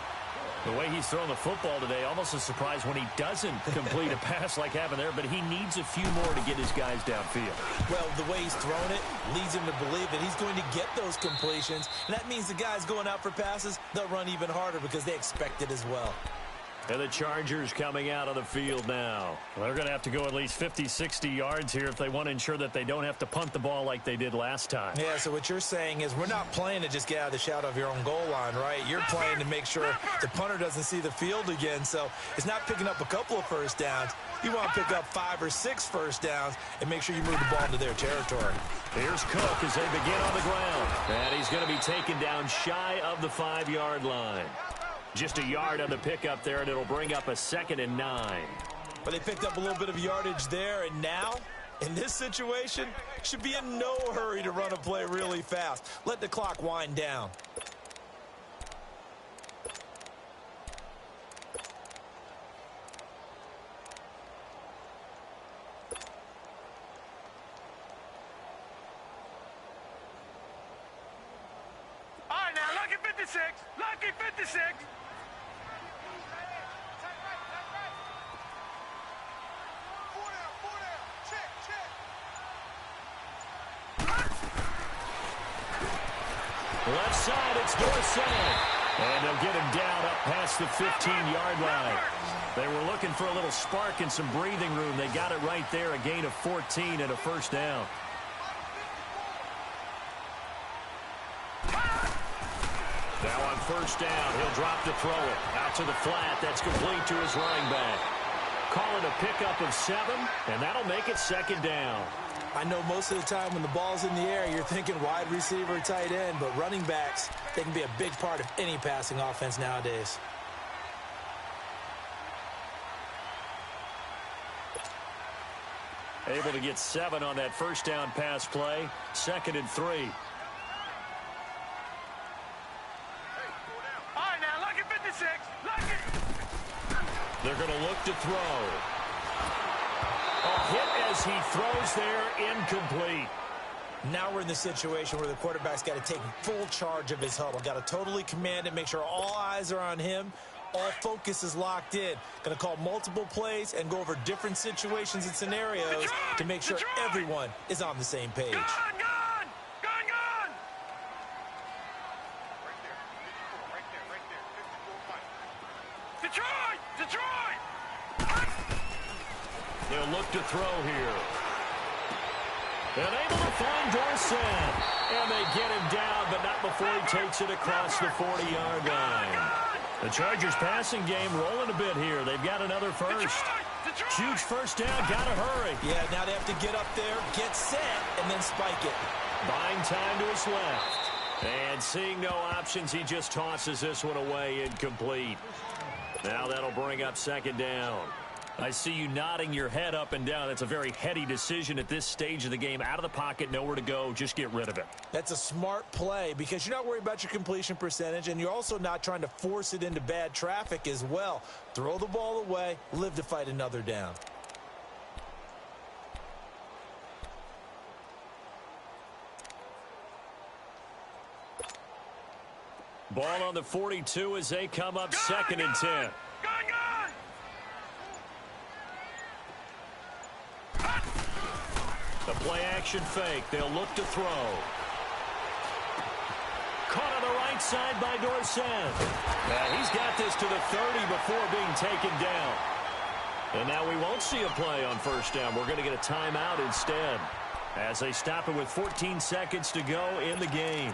The way he's throwing the football today, almost a surprise when he doesn't complete a pass like having there, but he needs a few more to get his guys downfield. Well, the way he's thrown it leads him to believe that he's going to get those completions. And that means the guys going out for passes, they'll run even harder because they expect it as well. And the Chargers coming out of the field now. Well, they're going to have to go at least 50, 60 yards here if they want to ensure that they don't have to punt the ball like they did last time. Yeah, so what you're saying is we're not playing to just get out of the shadow of your own goal line, right? You're playing to make sure the punter doesn't see the field again. So it's not picking up a couple of first downs. You want to pick up 5 or 6 first downs and make sure you move the ball into their territory. Here's Cook as they begin on the ground. And he's going to be taken down shy of the 5-yard line. Just a yard on the pickup there, and it'll bring up a 2nd and 9. But they picked up a little bit of yardage there, and now In this situation, should be in no hurry to run a play really fast. Let the clock wind down. All right, now, lucky 56. Lucky 56. Left side, it's Dorsett. And they'll get him down up past the 15-yard line. They were looking for a little spark and some breathing room. They got it right there, a gain of 14 and a first down. Now on first down, he'll drop to throw it. Out to the flat, that's complete to his running back. Call it a pickup of 7, and that'll make it second down. I know most of the time when the ball's in the air, you're thinking wide receiver, tight end, but running backs, they can be a big part of any passing offense nowadays. Able to get 7 on that first down pass play. 2nd and 3. All right, now, lucky 56. Lucky. They're going to look to throw. A hit as he throws there, incomplete. Now we're in the situation where the quarterback's got to take full charge of his huddle. Got to totally command it, make sure all eyes are on him. All focus is locked in. Going to call multiple plays and go over different situations and scenarios to make sure everyone is on the same page. Gone, gone. Gone, gone. Detroit. Detroit. They'll look to throw here. And able to find Dorsett. And they get him down, but not before he takes it across the 40-yard line. The Chargers passing game rolling a bit here. They've got another first. Huge first down, gotta hurry. Yeah, now they have to get up there, get set, and then spike it. Buying time to his left. And seeing no options, he just tosses this one away, incomplete. Now that'll bring up second down. I see you nodding your head up and down. That's a very heady decision at this stage of the game. Out of the pocket, nowhere to go. Just get rid of it. That's a smart play because you're not worried about your completion percentage, and you're also not trying to force it into bad traffic as well. Throw the ball away, live to fight another down. Ball on the 42 as they come up 2nd and 10. Gone, gone. The play-action fake. They'll look to throw. Caught on the right side by Dorsett. Now he's got this to the 30 before being taken down. And now we won't see a play on first down. We're going to get a timeout instead as they stop it with 14 seconds to go in the game.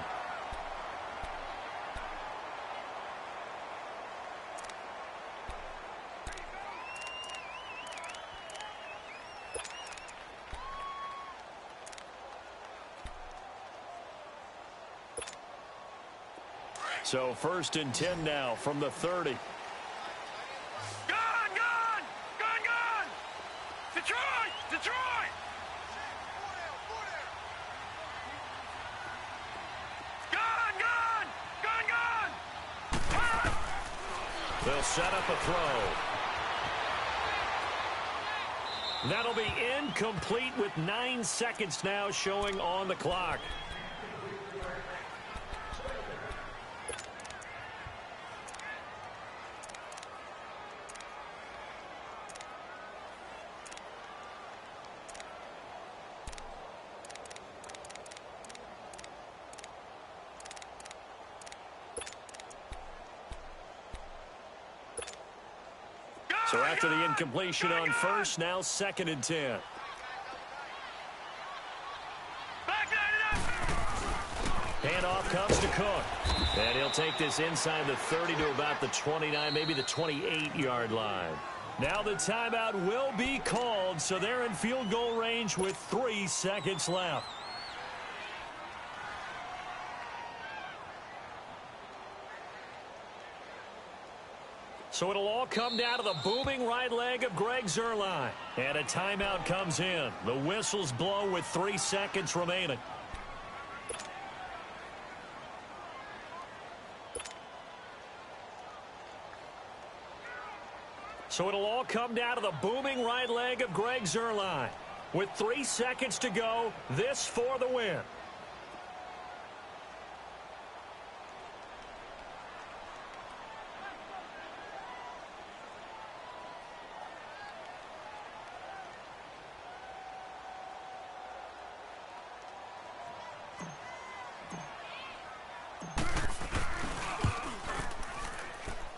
So 1st and 10 now from the 30. Gone, gone. Gone, gone. Detroit. Detroit. Gone, gone. Gone, gone. They'll set up a throw. That'll be incomplete with 9 seconds now showing on the clock. So after the incompletion on first, now 2nd and 10. Handoff comes to Cook. And he'll take this inside the 30 to about the 29, maybe the 28-yard line. Now the timeout will be called, so they're in field goal range with 3 seconds left. So it'll all come down to the booming right leg of Greg Zuerlein. And a timeout comes in. The whistles blow with 3 seconds remaining. So it'll all come down to the booming right leg of Greg Zuerlein. With 3 seconds to go, this for the win.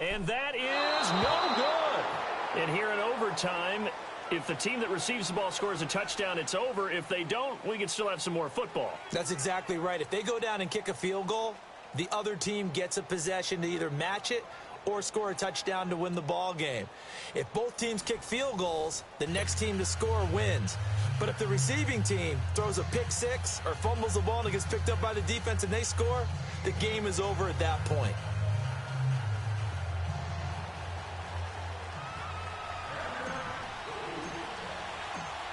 And that is no good. And here in overtime, if the team that receives the ball scores a touchdown, it's over. If they don't, we can still have some more football. That's exactly right. If they go down and kick a field goal, the other team gets a possession to either match it or score a touchdown to win the ball game. If both teams kick field goals, the next team to score wins. But if the receiving team throws a pick six or fumbles the ball and it gets picked up by the defense and they score, the game is over at that point.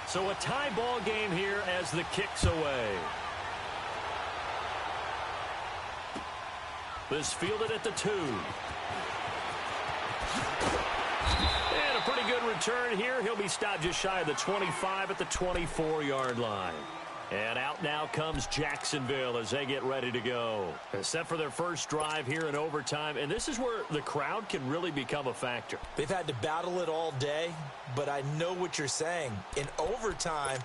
So a tie ball game here as the kick's away. This fielded at the 2. And a pretty good return here. He'll be stopped just shy of the 25 at the 24-yard line. And out now comes Jacksonville as they get ready to go. They're set for their first drive here in overtime, and this is where the crowd can really become a factor. They've had to battle it all day, but I know what you're saying. In overtime,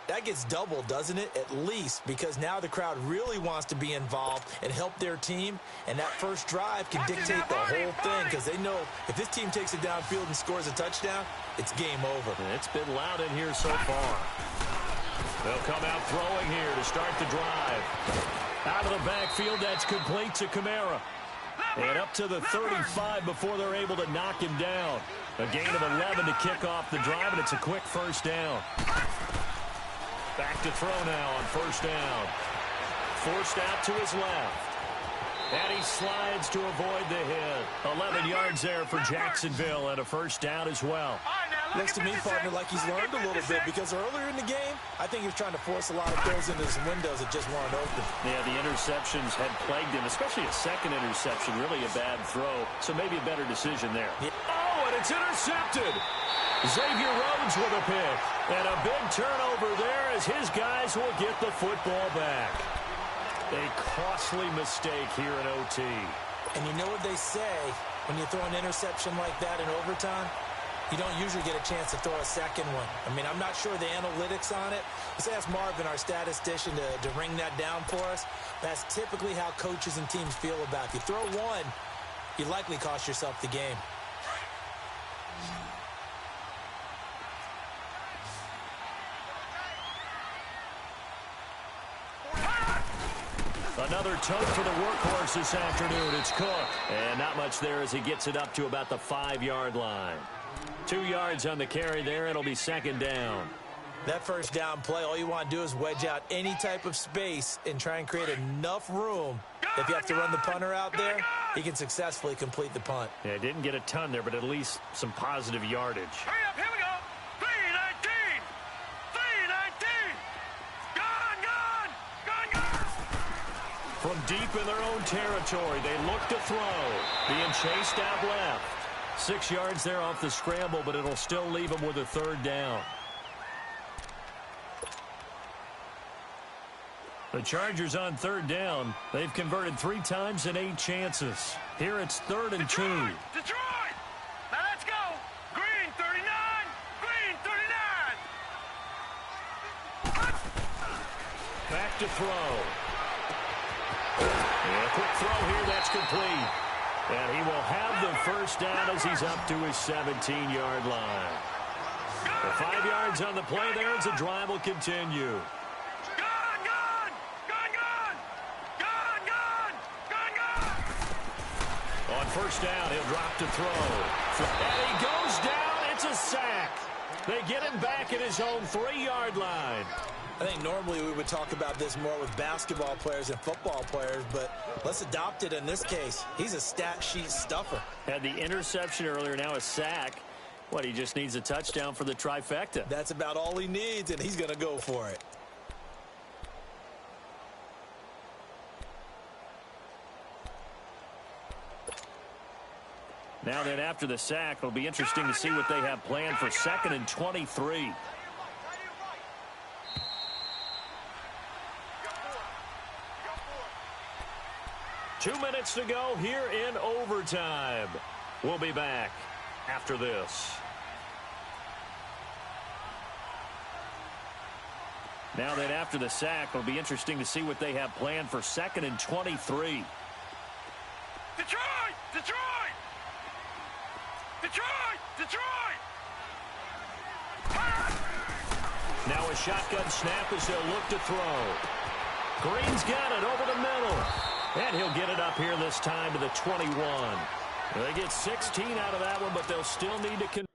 that gets doubled, doesn't it? At least, because now the crowd really wants to be involved and help their team, and that first drive can dictate the whole thing because they know if this team takes it downfield and scores a touchdown, it's game over. And it's been loud in here so far. They'll come out throwing here to start the drive. Out of the backfield, that's complete to Kamara. And up to the 35 before they're able to knock him down. A gain of 11 to kick off the drive, and it's a quick first down. Back to throw now on first down. Forced out to his left. And he slides to avoid the hit. 11 yards there for Jacksonville and a first down as well. Looks to me, partner, like he's learned a little bit because earlier in the game, I think he was trying to force a lot of throws into his windows that just weren't open. Yeah, the interceptions had plagued him, especially a second interception, really a bad throw. So maybe a better decision there. Yeah. Oh, and it's intercepted. Xavier Rhodes with a pick. And a big turnover there as his guys will get the football back. A costly mistake here in OT. And you know what they say, when you throw an interception like that in overtime, you don't usually get a chance to throw a second one. I mean, I'm not sure the analytics on it. Let's ask Marvin, our statistician, to ring that down for us. That's typically how coaches and teams feel about it. If you throw one, you likely cost yourself the game. Another tote for the workhorse this afternoon. It's Cook. And not much there as he gets it up to about the 5-yard line. 2 yards on the carry there. It'll be second down. That first down play, all you want to do is wedge out any type of space and try and create enough room. If you have to run the punter out there, he can successfully complete the punt. Yeah, didn't get a ton there, but at least some positive yardage. Hurry up, here we go. 319. 319. Gone. From deep in their own territory, they look to throw. Being chased out left. 6 yards there off the scramble, but it'll still leave them with a third down. The Chargers on third down. They've converted 3 times in 8 chances. Here it's 3rd and 2. Detroit! Now let's go! Green 39! Green 39! Back to throw. And a quick throw here, that's complete. And he will have the first down as he's up to his 17-yard line. The 5 yards on the play there as the drive will continue. On first down, he'll drop to throw. And he goes down. It's a sack. They get him back at his own 3-yard line. I think normally we would talk about this more with basketball players and football players, but let's adopt it in this case. He's a stat sheet stuffer. Had the interception earlier, now a sack. What, he just needs a touchdown for the trifecta. That's about all he needs, and he's going to go for it. Now then, after the sack, it'll be interesting to see what they have planned for 2nd and 23. Two minutes to go here in overtime. We'll be back after this. Now then, after the sack, it'll be interesting to see what they have planned for 2nd and 23. Detroit! Detroit! Detroit! Detroit! Now a shotgun snap as they'll look to throw. Green's got it over the middle. And he'll get it up here this time to the 21. They get 16 out of that one, but they'll still need to convert.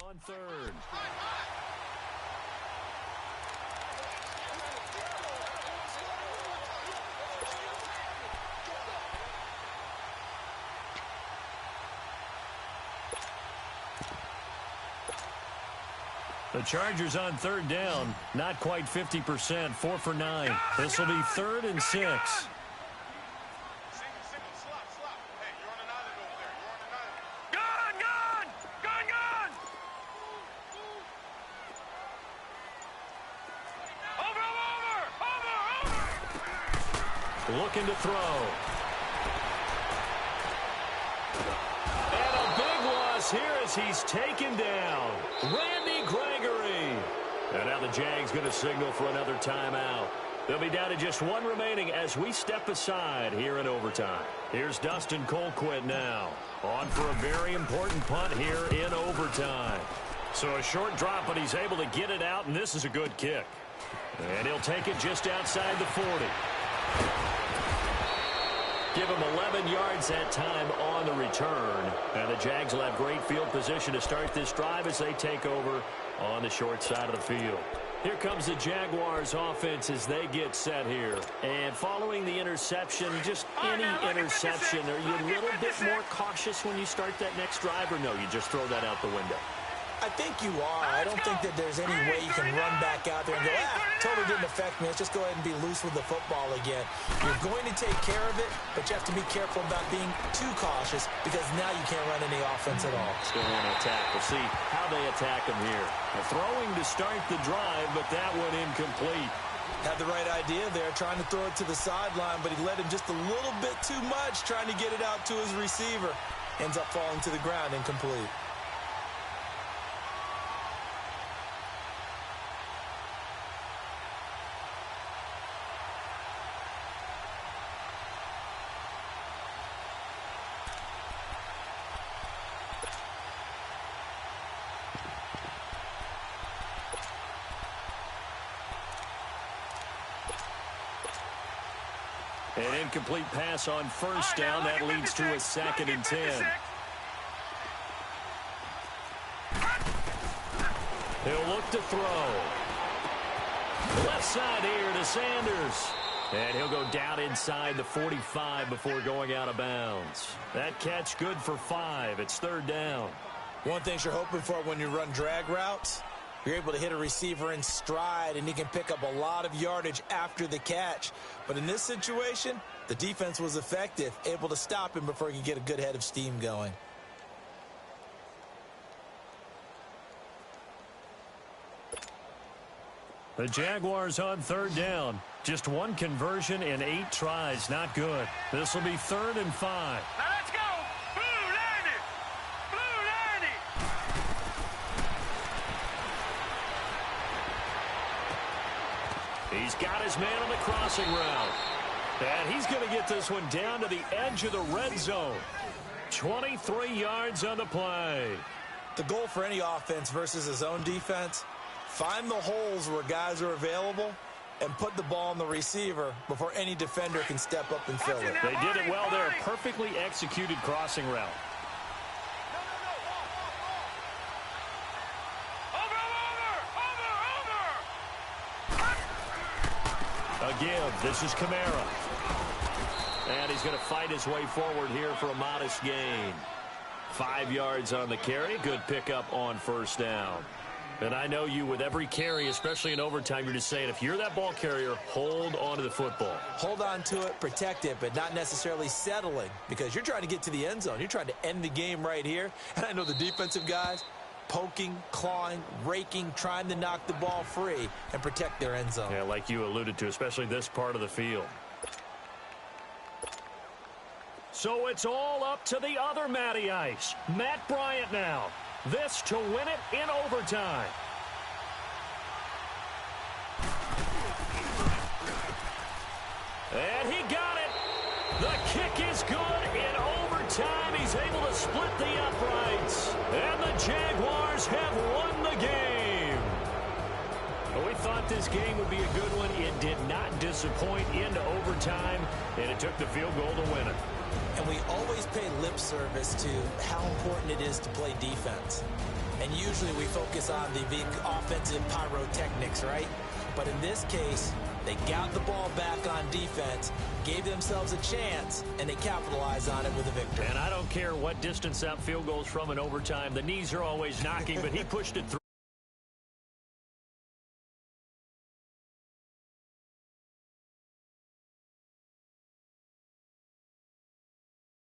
On third. The Chargers on third down, not quite 50%, 4 for 9. This will be 3rd and 6. Looking to throw. And a big loss here as he's taken down. Randy Gregory. And now the Jags going to signal for another timeout. They'll be down to just one remaining as we step aside here in overtime. Here's Dustin Colquitt now. On for a very important punt here in overtime. So a short drop, but he's able to get it out, and this is a good kick. And he'll take it just outside the 40. Give him 11 yards that time on the return. And the Jags will have great field position to start this drive as they take over on the short side of the field. Here comes the Jaguars offense as they get set here. And following the interception, just any interception, are you a little bit more cautious when you start that next drive, or no, you just throw that out the window? I think you are. I don't think that there's any way you can run back out there and go, totally didn't affect me. Let's just go ahead and be loose with the football again. You're going to take care of it, but you have to be careful about being too cautious because now you can't run any offense at all. Still want to attack. We'll see how they attack him here. Throwing to start the drive, but that one incomplete. Had the right idea there, trying to throw it to the sideline, but he led him just a little bit too much, trying to get it out to his receiver. Ends up falling to the ground, incomplete. An incomplete pass on first down. That leads to a 2nd and 10. He'll look to throw. Left side here to Sanders. And he'll go down inside the 45 before going out of bounds. That catch good for 5. It's 3rd down. One thing you're hoping for when you run drag routes, you're able to hit a receiver in stride, and he can pick up a lot of yardage after the catch. But in this situation, the defense was effective, able to stop him before he could get a good head of steam going. The Jaguars on 3rd down. Just one conversion in 8 tries. Not good. This will be 3rd and 5. Now let's go. Blue Navy. Blue He's got his man on the crossing route. And he's going to get this one down to the edge of the red zone. 23 yards on the play. The goal for any offense versus his own defense, find the holes where guys are available and put the ball on the receiver before any defender can step up and fill it. They did it well there. Perfectly executed crossing route. A give. This is Kamara. And he's going to fight his way forward here for a modest gain. 5 yards on the carry. Good pickup on first down. And I know you, with every carry, especially in overtime, you're just saying, if you're that ball carrier, hold on to the football. Hold on to it, protect it, but not necessarily settling, because you're trying to get to the end zone. You're trying to end the game right here. And I know the defensive guys, poking, clawing, raking, trying to knock the ball free and protect their end zone. Yeah, like you alluded to, especially this part of the field. So it's all up to the other Matty Ice, Matt Bryant now. This to win it in overtime. And he got it. The kick is good in overtime. He's able to split the uprights. And the Jaguars have won the game. We thought this game would be a good one. It did not disappoint into overtime, and it took the field goal to win it. And we always pay lip service to how important it is to play defense. And usually we focus on the offensive pyrotechnics, right? But in this case, they got the ball back on defense, gave themselves a chance, and they capitalized on it with a victory. And I don't care what distance that field goes from in overtime. The knees are always knocking, but he pushed it through.